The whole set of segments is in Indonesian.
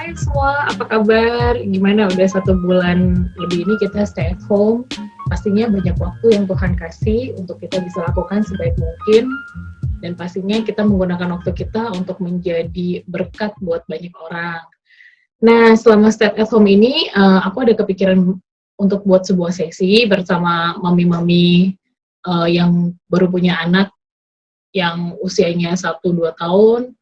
Hai semua, apa kabar? Gimana? Udah 1 bulan lebih ini kita stay at home. Pastinya banyak waktu yang Tuhan kasih untuk kita bisa lakukan sebaik mungkin. Dan pastinya kita menggunakan waktu kita untuk menjadi berkat buat banyak orang. Nah, selama stay at home ini, aku ada kepikiran untuk buat sebuah sesi bersama mami-mami yang baru punya anak yang usianya 1-2 tahun,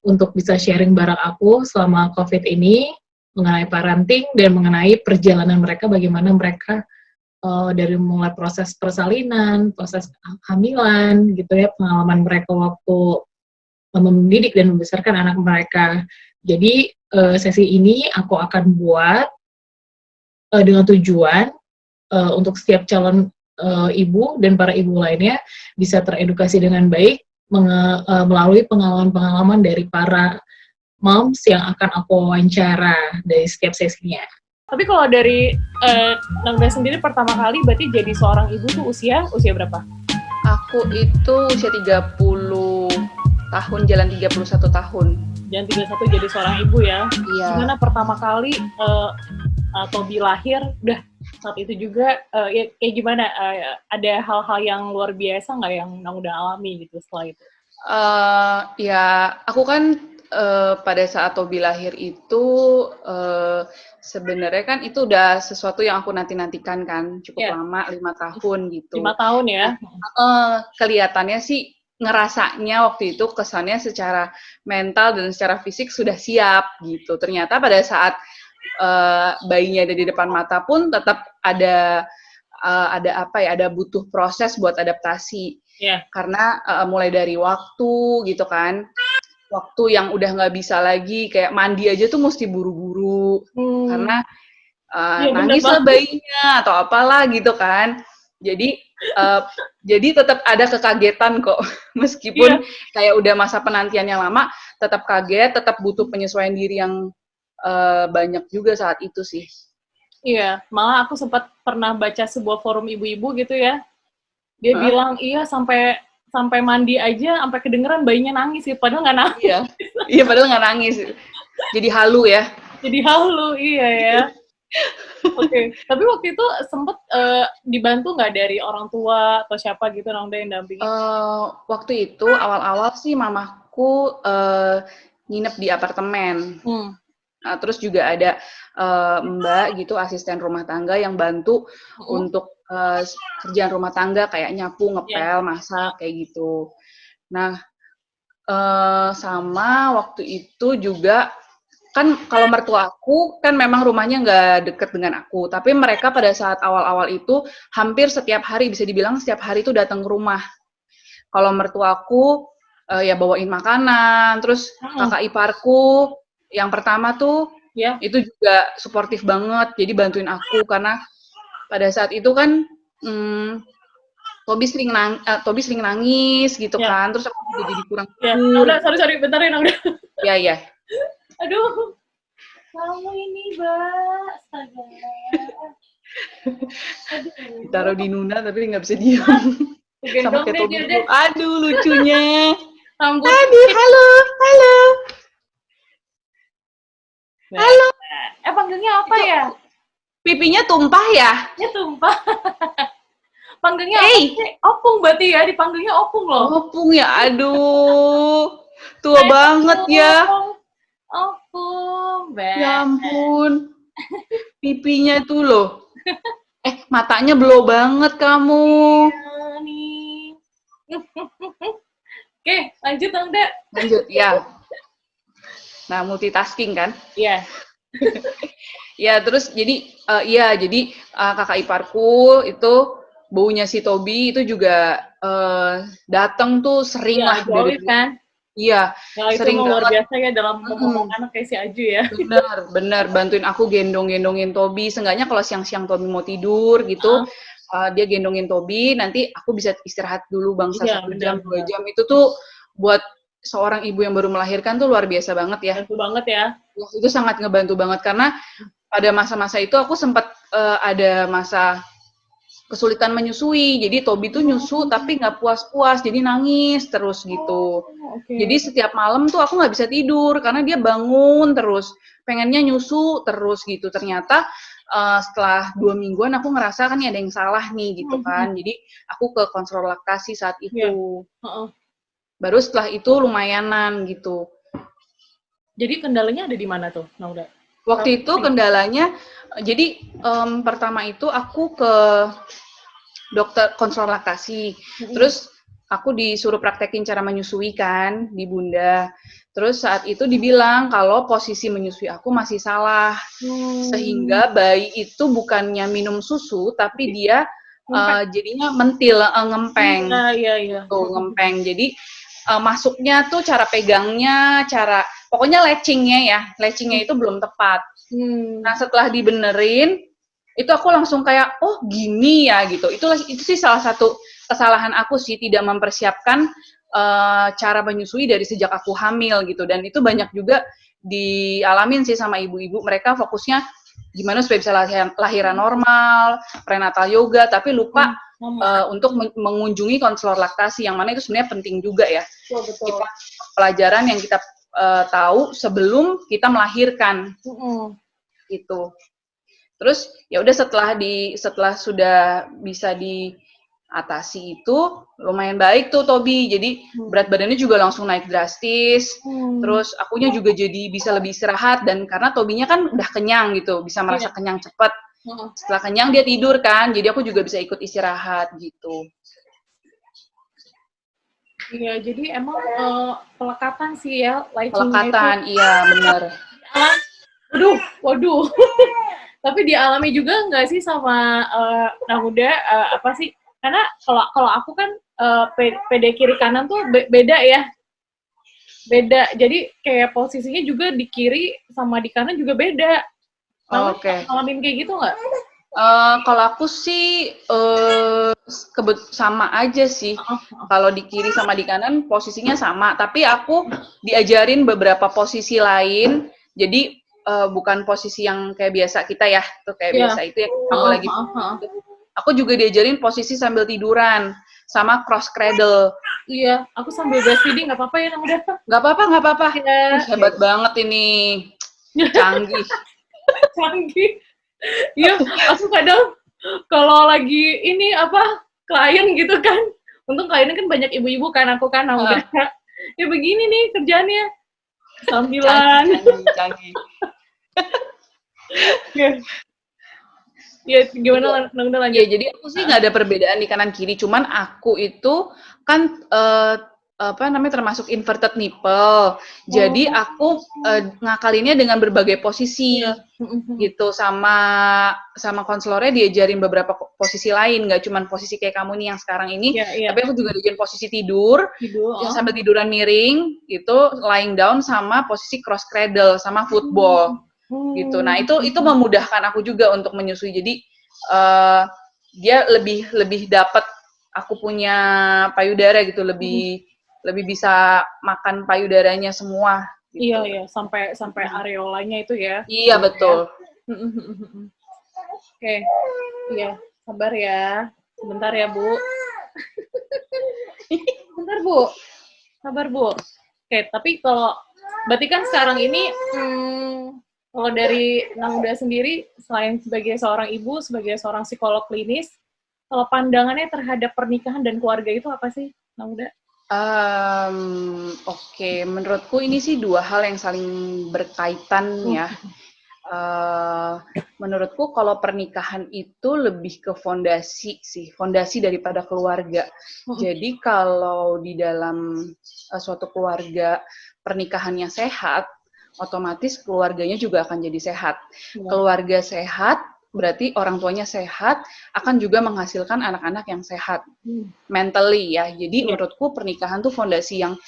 untuk bisa sharing bareng aku selama COVID ini mengenai parenting dan mengenai perjalanan mereka, bagaimana mereka dari mulai proses persalinan, proses hamilan, gitu ya, pengalaman mereka waktu mendidik dan membesarkan anak mereka. Jadi sesi ini aku akan buat dengan tujuan untuk setiap calon ibu dan para ibu lainnya bisa teredukasi dengan baik melalui pengalaman-pengalaman dari para moms yang akan aku wawancara dari setiap sesinya. Tapi kalau dari Nangga sendiri pertama kali berarti jadi seorang ibu tuh usia berapa? Aku itu usia 30 tahun, jalan 31 tahun. Jalan 31 jadi seorang ibu ya? Iya. Gimana pertama kali Tobi lahir, udah saat itu juga ya, kayak gimana? Ada hal-hal yang luar biasa nggak yang Nang udah alami gitu setelah itu? Ya, aku kan pada saat Tobi lahir itu sebenarnya kan itu udah sesuatu yang aku nanti-nantikan kan, cukup lama, 5 tahun gitu. 5 tahun ya? Kelihatannya sih, ngerasanya waktu itu kesannya secara mental dan secara fisik sudah siap gitu. Ternyata pada saat bayinya ada di depan mata pun tetap ada butuh proses buat adaptasi. Karena mulai dari waktu gitu kan, waktu yang udah nggak bisa lagi, kayak mandi aja tuh mesti buru-buru karena nangis lah bayinya atau apalah gitu kan. Jadi tetap ada kekagetan kok, meskipun kayak udah masa penantian yang lama, tetap kaget, tetap butuh penyesuaian diri yang banyak juga saat itu sih. Iya, malah aku sempat pernah baca sebuah forum ibu-ibu gitu ya. Dia bilang iya sampai mandi aja, sampai kedengeran bayinya nangis gitu, padahal nggak nangis. Iya, padahal nggak nangis. Jadi halu ya. Jadi halu, iya ya. Oke. Tapi waktu itu sempet dibantu nggak dari orang tua atau siapa gitu Nang yang dampingin? Waktu itu awal-awal sih mamaku nginep di apartemen. Nah, terus juga ada mbak gitu, asisten rumah tangga yang bantu untuk kerjaan rumah tangga kayak nyapu, ngepel, masak kayak gitu. Nah, sama waktu itu juga kan kalau mertua aku kan memang rumahnya nggak deket dengan aku, tapi mereka pada saat awal-awal itu hampir setiap hari, bisa dibilang setiap hari itu datang ke rumah. Kalau mertua aku ya bawain makanan, terus kakak iparku yang pertama tuh itu juga suportif banget, jadi bantuin aku karena pada saat itu kan Tobi sering nangis gitu kan, terus aku juga jadi kurang tidur. Udah, sorry, bentar ya Nang. Iya. Aduh, kamu ini Mbak, astaga. Ditaruh di Nuna tapi nggak bisa diam. Sama kayak Tobi. Aduh, lucunya. Aduh, halo. Halo. Panggilnya apa ya? Pipinya tumpah ya? Ya tumpah. Panggilnya apa sih? Opung berarti ya, dipanggilnya Opung loh. Opung ya, aduh. Tua banget ya. Opung, ya ampun. Pipinya tuh loh. Matanya blow banget kamu. Nih. Oke, lanjut dong, Dek. Lanjut, ya. Nah, multitasking kan? Iya. Ya, terus jadi kakak iparku itu baunya si Tobi itu juga datang tuh sering lah dari kan? Iya, sering banget. Luar biasa ya dalam ngomong anak kayak si Aju ya. Bener, bantuin aku gendongin Tobi. Seenggaknya kalau siang-siang Tobi mau tidur gitu, dia gendongin Tobi, nanti aku bisa istirahat dulu bangsa 1 jam, 2 jam. Itu tuh buat seorang ibu yang baru melahirkan tuh luar biasa banget ya. Bantu banget ya. Itu sangat ngebantu banget karena pada masa-masa itu aku sempat ada masa kesulitan menyusui. Jadi Tobi tuh nyusu tapi nggak puas-puas, jadi nangis terus gitu. Oke. Jadi setiap malam tuh aku nggak bisa tidur karena dia bangun terus, pengennya nyusu terus gitu. Ternyata setelah 2 mingguan aku ngerasa kan nih ada yang salah nih gitu kan. Jadi aku ke konselor laktasi saat Iya. itu. Heeh. Baru setelah itu lumayanan gitu. Jadi kendalanya ada di mana tuh, Nauda? Waktu itu kendalanya, jadi pertama itu aku ke dokter konselor laktasi, terus aku disuruh praktekin cara menyusui kan di bunda. Terus saat itu dibilang kalau posisi menyusui aku masih salah, sehingga bayi itu bukannya minum susu, tapi dia jadinya mentil, ngempeng. Iya. Tuh, ngempeng. Jadi masuknya tuh cara pegangnya, pokoknya latchingnya itu belum tepat. Nah setelah dibenerin, itu aku langsung kayak, oh gini ya gitu. Itu sih salah satu kesalahan aku sih, tidak mempersiapkan cara menyusui dari sejak aku hamil gitu. Dan itu banyak juga dialamin sih sama ibu-ibu. Mereka fokusnya gimana supaya bisa lahiran normal, prenatal yoga, tapi lupa untuk mengunjungi konselor laktasi, yang mana itu sebenarnya penting juga ya. Betul. Kita pelajaran yang kita tahu sebelum kita melahirkan gitu. Terus ya udah setelah sudah bisa diatasi itu lumayan baik tuh Tobi. Jadi berat badannya juga langsung naik drastis. Terus akunya juga jadi bisa lebih istirahat, dan karena Tobinya kan udah kenyang gitu, bisa merasa kenyang cepat. Setelah kenyang dia tidur kan, jadi aku juga bisa ikut istirahat gitu. Iya, jadi emang pelekatan sih ya, Pelekatan, iya benar. Waduh. Tapi dialami juga nggak sih sama Nauda apa sih? Karena kalau aku kan PD kiri kanan tuh beda ya. Beda. Jadi kayak posisinya juga di kiri sama di kanan juga beda. Oke. Ngalamin kayak gitu nggak? Kalau aku sih sama aja sih. Kalau di kiri sama di kanan posisinya sama, tapi aku diajarin beberapa posisi lain. Jadi bukan posisi yang kayak biasa kita ya, tuh kayak biasa itu yang kamu lagi. Aku juga diajarin posisi sambil tiduran sama cross cradle. Iya, aku sambil breastfeeding nggak apa-apa ya, udah. Nggak apa-apa. Ya. Hebat banget ini, canggih. Canggih. Iya, aku kadang kalau lagi ini klien gitu kan, untung kliennya kan banyak ibu-ibu kan, aku kan udah ya begini nih kerjaannya sambilan. Canggih. Ya gimana lanjut? Ya, jadi aku sih nggak ada perbedaan di kanan kiri, cuman aku itu kan termasuk inverted nipple. Jadi aku ngakalinnya dengan berbagai posisi gitu, sama konselornya diajarin beberapa posisi lain, nggak cuma posisi kayak kamu nih yang sekarang ini, tapi aku juga diajarin posisi tidur sambil tiduran miring gitu, lying down, sama posisi cross cradle sama football gitu. Nah itu memudahkan aku juga untuk menyusui. Jadi dia lebih dapat, aku punya payudara gitu, lebih bisa makan payudaranya semua gitu. Iya, sampai areolanya itu ya. Iya, betul. Oke. Iya, sabar ya. Sebentar ya, Bu. Sebentar, Bu. Sabar, Bu. Oke, tapi berarti kan sekarang ini kalau dari Nauda sendiri, selain sebagai seorang ibu, sebagai seorang psikolog klinis, kalau pandangannya terhadap pernikahan dan keluarga itu apa sih, Nauda? Oke, menurutku ini sih dua hal yang saling berkaitan ya. Menurutku kalau pernikahan itu lebih ke fondasi daripada keluarga. Jadi kalau di dalam suatu keluarga pernikahannya sehat, otomatis keluarganya juga akan jadi sehat. Keluarga sehat berarti orang tuanya sehat, akan juga menghasilkan anak-anak yang sehat mentally ya. Jadi menurutku pernikahan tuh fondasi yang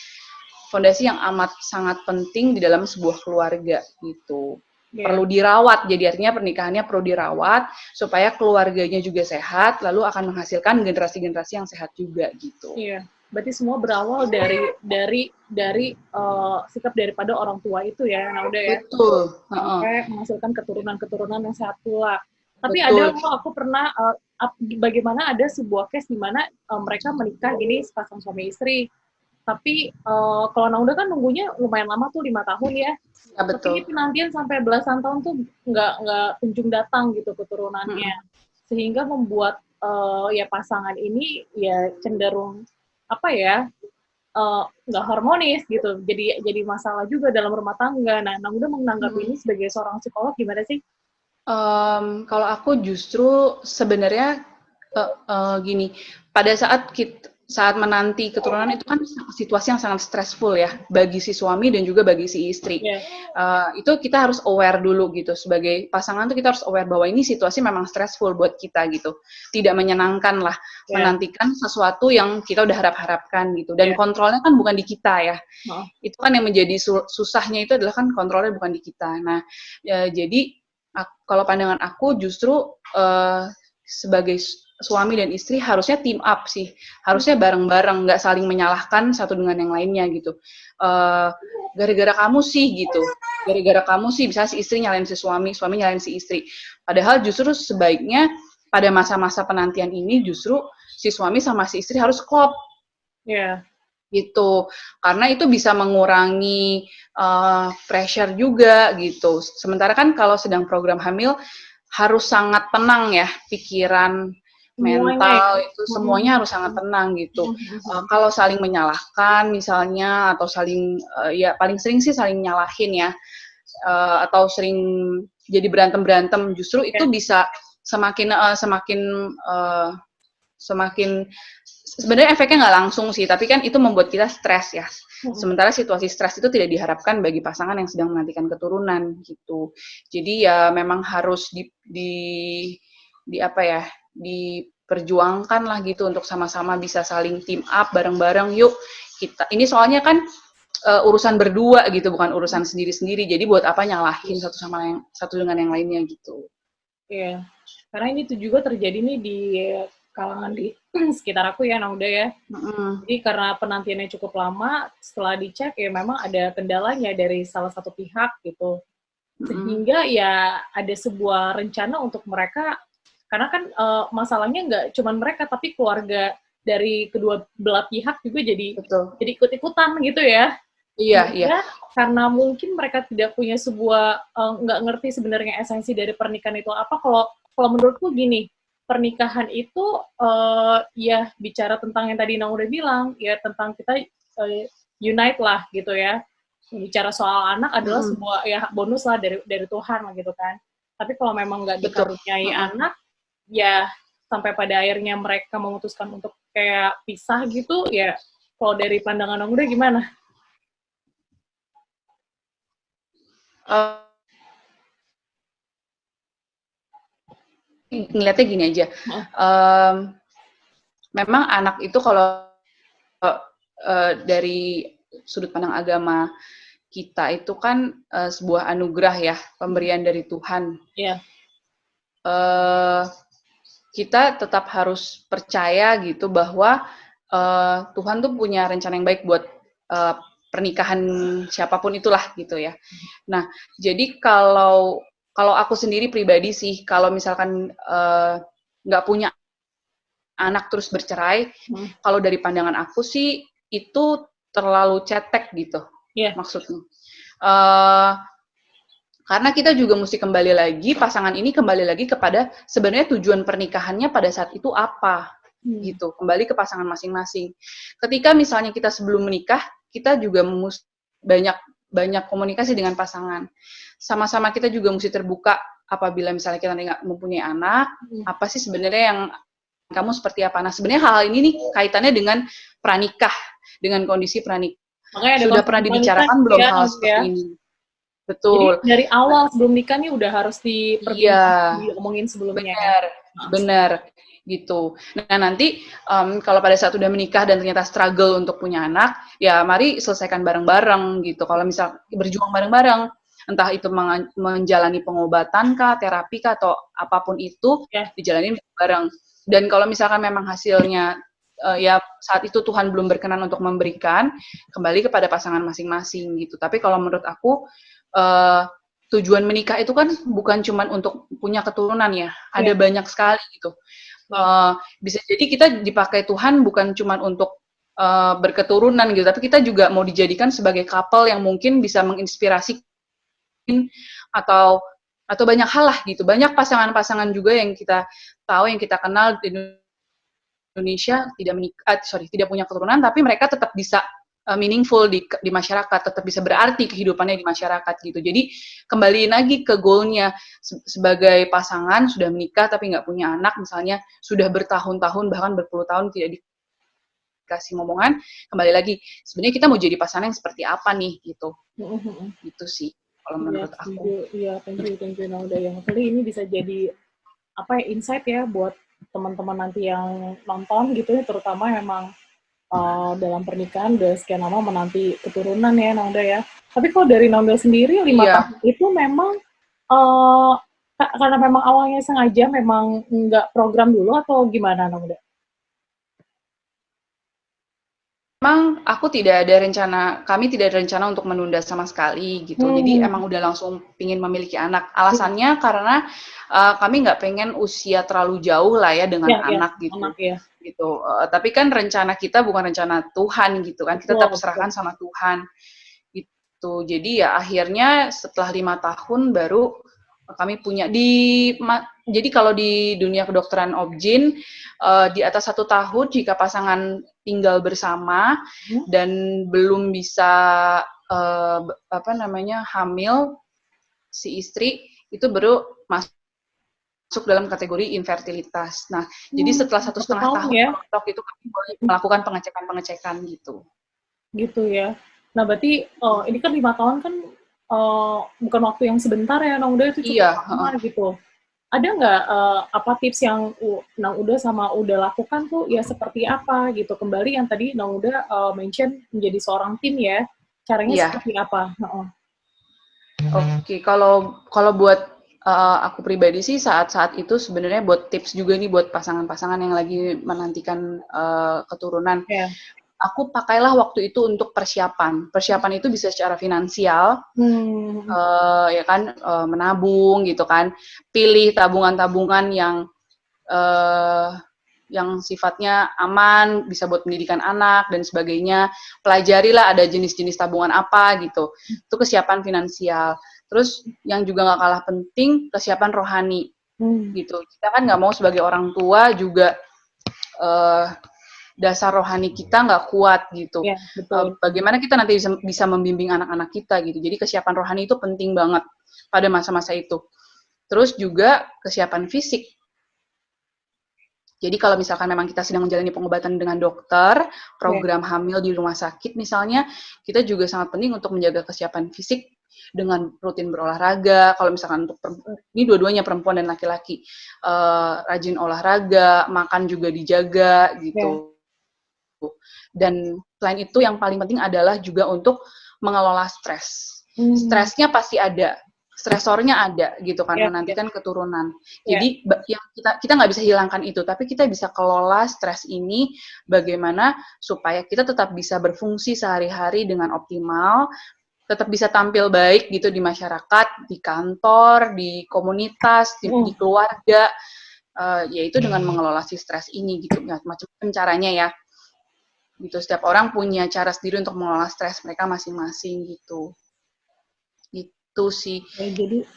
amat sangat penting di dalam sebuah keluarga gitu. Perlu dirawat, jadi artinya pernikahannya perlu dirawat supaya keluarganya juga sehat, lalu akan menghasilkan generasi-generasi yang sehat juga gitu. Iya. Berarti semua berawal dari sikap daripada orang tua itu ya, Nauda ya. Betul. Sampai menghasilkan keturunan yang sehat pula. Tapi ada betul. loh, aku pernah bagaimana ada sebuah case di mana mereka menikah gini sepasang suami istri. Tapi kalau anak muda kan nunggunya lumayan lama tuh 5 tahun ya. Ya, Tapi ini betul. penantian sampai belasan tahun tuh nggak kunjung datang gitu keturunannya. Sehingga membuat ya pasangan ini ya cenderung apa ya nggak harmonis gitu. Jadi masalah juga dalam rumah tangga. Nah, anak muda menanggapi ini sebagai seorang psikolog gimana sih? Kalau aku justru sebenarnya gini, pada saat menanti keturunan itu kan situasi yang sangat stressful ya bagi si suami dan juga bagi si istri. Yeah. Itu kita harus aware dulu gitu sebagai pasangan tuh kita harus aware bahwa ini situasi memang stressful buat kita gitu, tidak menyenangkan lah menantikan sesuatu yang kita udah harapkan gitu dan kontrolnya kan bukan di kita ya. Itu kan yang menjadi susahnya itu adalah kan kontrolnya bukan di kita. Nah jadi kalau pandangan aku justru sebagai suami dan istri harusnya team up sih, harusnya bareng-bareng, nggak saling menyalahkan satu dengan yang lainnya gitu. Gara-gara kamu sih gitu, gara-gara kamu sih bisa si istri nyalain si suami, suami nyalain si istri. Padahal justru sebaiknya pada masa-masa penantian ini justru si suami sama si istri harus klop. Gitu, karena itu bisa mengurangi pressure juga gitu. Sementara kan kalau sedang program hamil harus sangat tenang ya, pikiran, mental itu semuanya harus sangat tenang gitu. Kalau saling menyalahkan misalnya atau saling ya paling sering sih saling nyalahin ya, atau sering jadi berantem justru itu bisa semakin sebenarnya efeknya nggak langsung sih, tapi kan itu membuat kita stres ya. Sementara situasi stres itu tidak diharapkan bagi pasangan yang sedang menantikan keturunan gitu. Jadi ya memang harus diperjuangkan lah gitu untuk sama-sama bisa saling team up bareng-bareng. Yuk kita ini soalnya kan urusan berdua gitu, bukan urusan sendiri-sendiri. Jadi buat apa nyalahin satu dengan yang lainnya gitu. Iya, karena ini tuh juga terjadi nih di kalangan di sekitar aku ya, Nauda ya. Jadi karena penantiannya cukup lama, setelah dicek ya memang ada kendalanya dari salah satu pihak gitu. Sehingga ya ada sebuah rencana untuk mereka, karena kan masalahnya nggak cuma mereka, tapi keluarga dari kedua belah pihak juga jadi ikut-ikutan gitu ya. Iya. Karena mungkin mereka tidak punya sebuah nggak ngerti sebenarnya esensi dari pernikahan itu apa. Kalau menurutku gini, pernikahan itu ya bicara tentang yang tadi Nang udah bilang, ya tentang kita unite lah gitu ya. Bicara soal anak adalah sebuah ya bonus lah dari Tuhan lah gitu kan. Tapi kalau memang nggak dikaruniai anak, ya sampai pada akhirnya mereka memutuskan untuk kayak pisah gitu, ya kalau dari pandangan Nang udah gimana? Ngeliatnya gini aja, memang anak itu kalau dari sudut pandang agama kita itu kan sebuah anugerah ya, pemberian dari Tuhan. Kita tetap harus percaya gitu bahwa Tuhan tuh punya rencana yang baik buat pernikahan siapapun itulah gitu ya. Nah, jadi kalau aku sendiri pribadi sih, kalau misalkan nggak punya anak terus bercerai, kalau dari pandangan aku sih itu terlalu cetek gitu, maksudnya. Karena kita juga mesti pasangan ini kembali lagi kepada sebenarnya tujuan pernikahannya pada saat itu apa, gitu. Kembali ke pasangan masing-masing. Ketika misalnya kita sebelum menikah, kita juga banyak komunikasi dengan pasangan. Sama-sama kita juga mesti terbuka apabila misalnya kita nggak mempunyai anak, apa sih sebenarnya yang kamu seperti apa. Nah, sebenarnya hal ini nih kaitannya dengan pranikah, dengan kondisi pranikah. Sudah pernah dibicarakan belum hal seperti ini? Betul. Jadi dari awal sebelum nikah nih udah harus diomongin sebelumnya. Benar. Gitu. Nah, nanti kalau pada saat udah menikah dan ternyata struggle untuk punya anak, ya mari selesaikan bareng-bareng gitu. Kalau misal berjuang bareng-bareng, entah itu menjalani pengobatan kah, terapi kah, atau apapun itu, dijalani bareng. Dan kalau misalkan memang hasilnya ya saat itu Tuhan belum berkenan untuk memberikan, kembali kepada pasangan masing-masing gitu. Tapi kalau menurut aku tujuan menikah itu kan bukan cuma untuk punya keturunan ya, ada banyak sekali gitu. Bisa jadi kita dipakai Tuhan bukan cuma untuk berketurunan gitu, tapi kita juga mau dijadikan sebagai couple yang mungkin bisa menginspirasi atau banyak hal lah gitu. Banyak pasangan-pasangan juga yang kita tahu, yang kita kenal di Indonesia tidak punya keturunan, tapi mereka tetap bisa meaningful di masyarakat, tetap bisa berarti kehidupannya di masyarakat gitu. Jadi kembaliin lagi ke goalnya sebagai pasangan sudah menikah tapi nggak punya anak, misalnya sudah bertahun-tahun bahkan berpuluh tahun tidak dikasih ngomongan, kembali lagi sebenarnya kita mau jadi pasangan yang seperti apa nih gitu. Gitu sih kalau menurut aku. Iya, thank you Nauda yang kali ini bisa jadi insight ya buat teman-teman nanti yang nonton gitu ya, terutama memang dalam pernikahan udah sekian lama menanti keturunan ya Nauda ya. Tapi kalau dari Nauda sendiri 5 tahun itu memang karena memang awalnya sengaja memang nggak program dulu atau gimana Nauda? Memang kami tidak ada rencana untuk menunda sama sekali gitu. Jadi emang udah langsung pingin memiliki anak. Alasannya karena kami nggak pengen usia terlalu jauh lah ya dengan anak gitu. Gitu. Tapi kan rencana kita bukan rencana Tuhan gitu kan. Kita tetap serahkan sama Tuhan. Gitu. Jadi ya akhirnya setelah 5 tahun baru kami punya jadi kalau di dunia kedokteran obgyn di atas 1 tahun jika pasangan tinggal bersama dan belum bisa hamil si istri itu baru masuk dalam kategori infertilitas. Nah, jadi setelah 1,5 tahun ya, itu kami boleh melakukan pengecekan gitu. Gitu ya. Nah, berarti ini kan 5 tahun kan bukan waktu yang sebentar ya, Nauda itu cukup lama gitu. Ada nggak tips yang Nauda sama Uda lakukan tuh ya seperti apa gitu? Kembali yang tadi Nauda mention menjadi seorang tim ya, caranya seperti apa? Oke, kalau buat aku pribadi sih saat itu sebenarnya buat tips juga nih buat pasangan-pasangan yang lagi menantikan keturunan. Aku pakailah waktu itu untuk persiapan. Persiapan itu bisa secara finansial, ya kan, menabung gitu kan. Pilih tabungan-tabungan yang sifatnya aman, bisa buat pendidikan anak dan sebagainya. Pelajarilah ada jenis-jenis tabungan apa gitu. Itu kesiapan finansial. Terus yang juga nggak kalah penting, kesiapan rohani gitu. Kita kan nggak mau sebagai orang tua juga dasar rohani kita nggak kuat gitu. Ya, betul. Bagaimana kita nanti bisa membimbing anak-anak kita gitu. Jadi kesiapan rohani itu penting banget pada masa-masa itu. Terus juga kesiapan fisik. Jadi kalau misalkan memang kita sedang menjalani pengobatan dengan dokter, program hamil di rumah sakit misalnya, kita juga sangat penting untuk menjaga kesiapan fisik dengan rutin berolahraga. Kalau misalkan untuk ini dua-duanya perempuan dan laki-laki, rajin olahraga, makan juga dijaga gitu. Dan selain itu yang paling penting adalah juga untuk mengelola stres. Stresnya pasti ada, stresornya ada gitu kan, menantikan keturunan. Jadi yang kita nggak bisa hilangkan itu, tapi kita bisa kelola stres ini bagaimana supaya kita tetap bisa berfungsi sehari-hari dengan optimal, tetap bisa tampil baik gitu di masyarakat, di kantor, di komunitas, di keluarga, yaitu dengan mengelola si stres ini gitu, macam-macam caranya ya. Gitu, setiap orang punya cara sendiri untuk mengelola stres mereka masing-masing gitu. Itu sih. Jadi,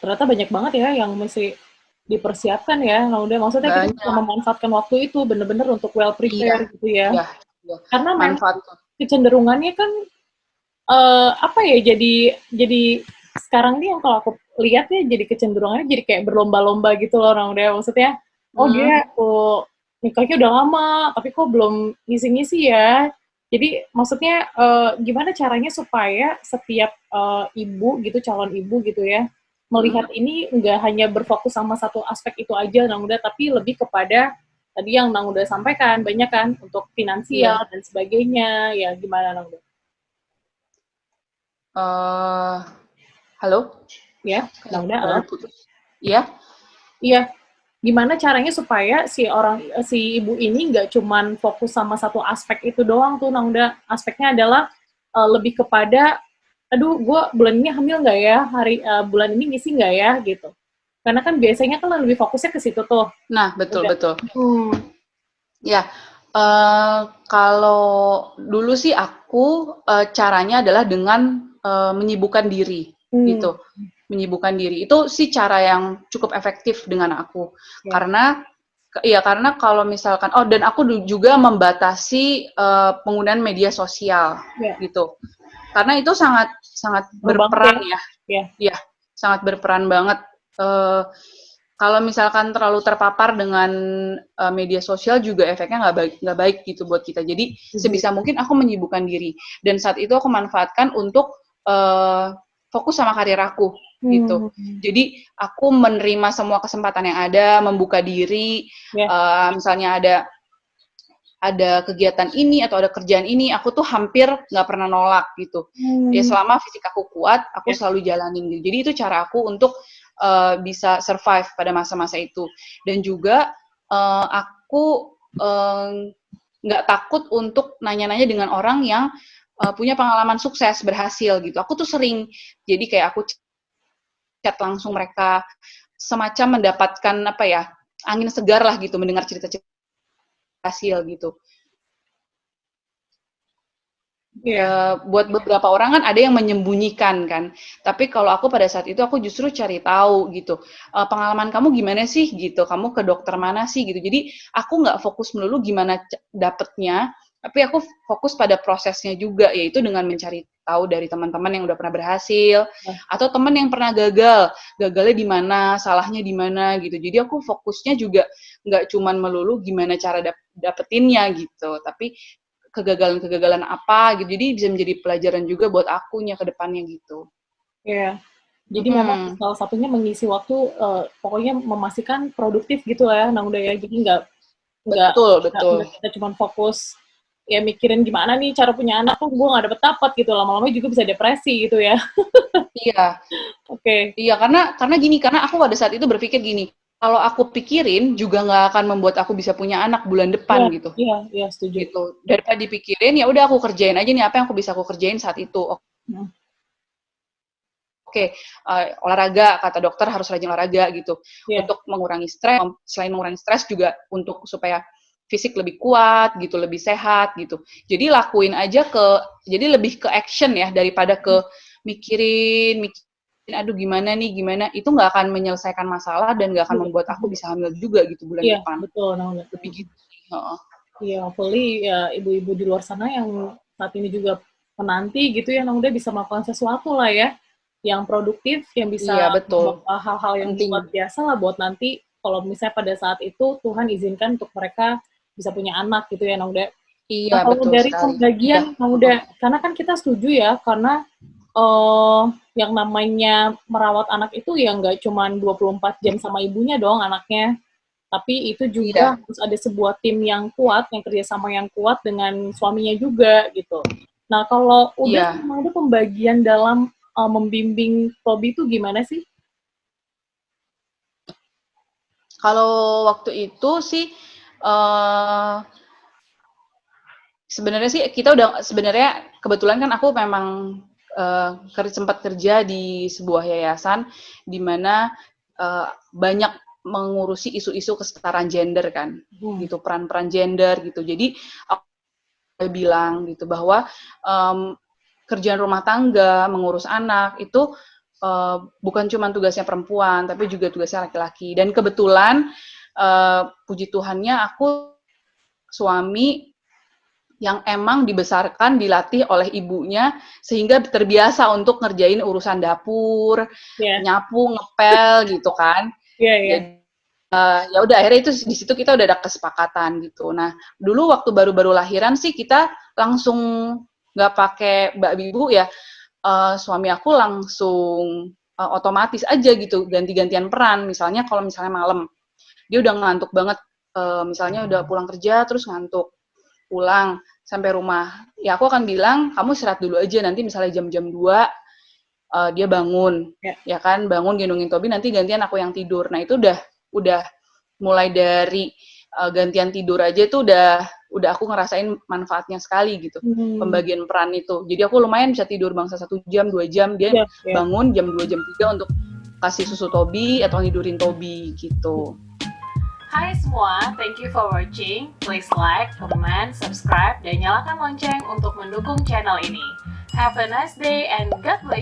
ternyata banyak banget ya yang mesti dipersiapkan ya. Nah, udah maksudnya kita bisa memanfaatkan waktu itu benar-benar untuk well prepare gitu ya. Iya. Karena memang kecenderungannya kan jadi sekarang nih yang kalau aku lihat ya jadi kecenderungannya jadi kayak berlomba-lomba gitu loh, orang udah maksudnya dia nikahnya udah lama tapi kok belum ngisi-ngisi ya. Jadi maksudnya gimana caranya supaya setiap ibu gitu, calon ibu gitu ya, melihat ini nggak hanya berfokus sama satu aspek itu aja Nang Uda, tapi lebih kepada tadi yang Nang Uda sampaikan banyak kan untuk finansial dan sebagainya. Ya gimana Nang Uda? Halo? Ya, Nang Uda. Iya. Gimana caranya supaya si ibu ini nggak cuman fokus sama satu aspek itu doang tuh Nang Uda. Aspeknya adalah lebih kepada aduh gue bulan ini hamil nggak ya, bulan ini ngisi nggak ya gitu. Karena kan biasanya kan lebih fokusnya ke situ tuh. Nah, betul Udah. betul. Ya, kalau dulu sih aku caranya adalah dengan menyibukkan diri, gitu. Menyibukkan diri itu sih cara yang cukup efektif dengan aku, Ya. karena kalau misalkan dan aku juga membatasi penggunaan media sosial, Ya. gitu. Karena itu sangat sangat berperan ya. Ya. Sangat berperan banget. Kalau misalkan terlalu terpapar dengan media sosial juga efeknya nggak baik gitu buat kita. Jadi sebisa mungkin aku menyibukkan diri. Dan saat itu aku manfaatkan untuk fokus sama karir aku gitu. Jadi aku menerima semua kesempatan yang ada, membuka diri. Misalnya ada kegiatan ini atau ada kerjaan ini, aku tuh hampir nggak pernah nolak gitu. Ya selama fisik aku kuat, aku selalu jalanin gitu. Jadi itu cara aku untuk bisa survive pada masa-masa itu. Dan juga aku nggak takut untuk nanya-nanya dengan orang yang punya pengalaman sukses, berhasil gitu. Aku tuh sering, jadi kayak aku chat langsung mereka, semacam mendapatkan angin segar lah gitu, mendengar cerita-cerita hasil gitu. Buat beberapa orang kan ada yang menyembunyikan kan, tapi kalau aku pada saat itu aku justru cari tahu gitu, pengalaman kamu gimana sih gitu, kamu ke dokter mana sih gitu. Jadi aku nggak fokus melulu gimana dapetnya, tapi aku fokus pada prosesnya juga, yaitu dengan mencari tahu dari teman-teman yang udah pernah berhasil atau teman yang pernah gagalnya di mana, salahnya di mana gitu. Jadi aku fokusnya juga nggak cuman melulu gimana cara dapetinnya gitu, tapi kegagalan-kegagalan apa gitu. Jadi bisa menjadi pelajaran juga buat akunya ke depannya gitu. Iya. Jadi memang salah satunya mengisi waktu, pokoknya memastikan produktif gitu lah ya, Nang Uda ya. Jadi nggak kita cuma fokus ya mikirin gimana nih cara punya anak tuh gue nggak dapet gitu, lama-lama juga bisa depresi gitu ya. Iya. Oke. Iya, karena aku pada saat itu berpikir gini, kalau aku pikirin juga nggak akan membuat aku bisa punya anak bulan depan gitu. Iya, setuju. Gitu. Daripada dipikirin, ya udah aku kerjain aja nih apa yang aku bisa kerjain saat itu. Oke, olahraga, kata dokter harus rajin olahraga gitu. Untuk mengurangi stres, selain mengurangi stres juga untuk supaya fisik lebih kuat gitu, lebih sehat gitu. Jadi lakuin aja jadi lebih ke action ya daripada ke mikirin aduh gimana, itu nggak akan menyelesaikan masalah dan nggak akan membuat aku bisa hamil juga gitu bulan depan. Iya, betul. Lebih gitu. Iya, hopefully ya ibu-ibu di luar sana yang saat ini juga menanti gitu ya, udah bisa melakukan sesuatu lah ya, yang produktif, yang bisa hal-hal yang luar biasa lah buat nanti kalau misalnya pada saat itu Tuhan izinkan untuk mereka bisa punya anak gitu ya, udah. Iya, kalau betul dari sekali. Pembagian, udah, karena kan kita setuju ya, karena yang namanya merawat anak itu ya nggak cuma 24 jam sama ibunya dong anaknya, tapi itu juga harus ada sebuah tim yang kuat, yang kerjasama yang kuat dengan suaminya juga gitu. Nah kalau udah ada pembagian dalam membimbing Tobi itu gimana sih? Kalau waktu itu sih sebenarnya sih sebenarnya kebetulan kan aku memang sempat kerja di sebuah yayasan di mana banyak mengurusi isu-isu kesetaraan gender kan, gitu, peran-peran gender gitu. Jadi aku bilang gitu bahwa kerjaan rumah tangga, mengurus anak itu bukan cuma tugasnya perempuan, tapi juga tugasnya laki-laki. Dan kebetulan puji Tuhannya aku suami yang emang dibesarkan, dilatih oleh ibunya, sehingga terbiasa untuk ngerjain urusan dapur, nyapu, ngepel, gitu kan. Jadi, ya udah akhirnya itu di situ kita udah ada kesepakatan gitu. Nah, dulu waktu baru-baru lahiran sih kita langsung nggak pakai mbak ibu ya, suami aku langsung otomatis aja gitu ganti-gantian peran. Misalnya kalau misalnya malam, dia udah ngantuk banget, misalnya udah pulang kerja terus ngantuk. Pulang sampai rumah, ya aku akan bilang kamu istirahat dulu aja, nanti misalnya jam-jam 2 dia bangun, ya kan, bangun gendongin Tobi, nanti gantian aku yang tidur. Nah itu udah mulai dari gantian tidur aja tuh udah udah aku ngerasain manfaatnya sekali gitu, pembagian peran itu. Jadi aku lumayan bisa tidur bangsa 1 jam, 2 jam, dia bangun jam 2, jam 3 untuk kasih susu Toby atau tidurin Toby gitu. Hai semua, thank you for watching. Please like, comment, subscribe, dan nyalakan lonceng untuk mendukung channel ini. Have a nice day and God bless.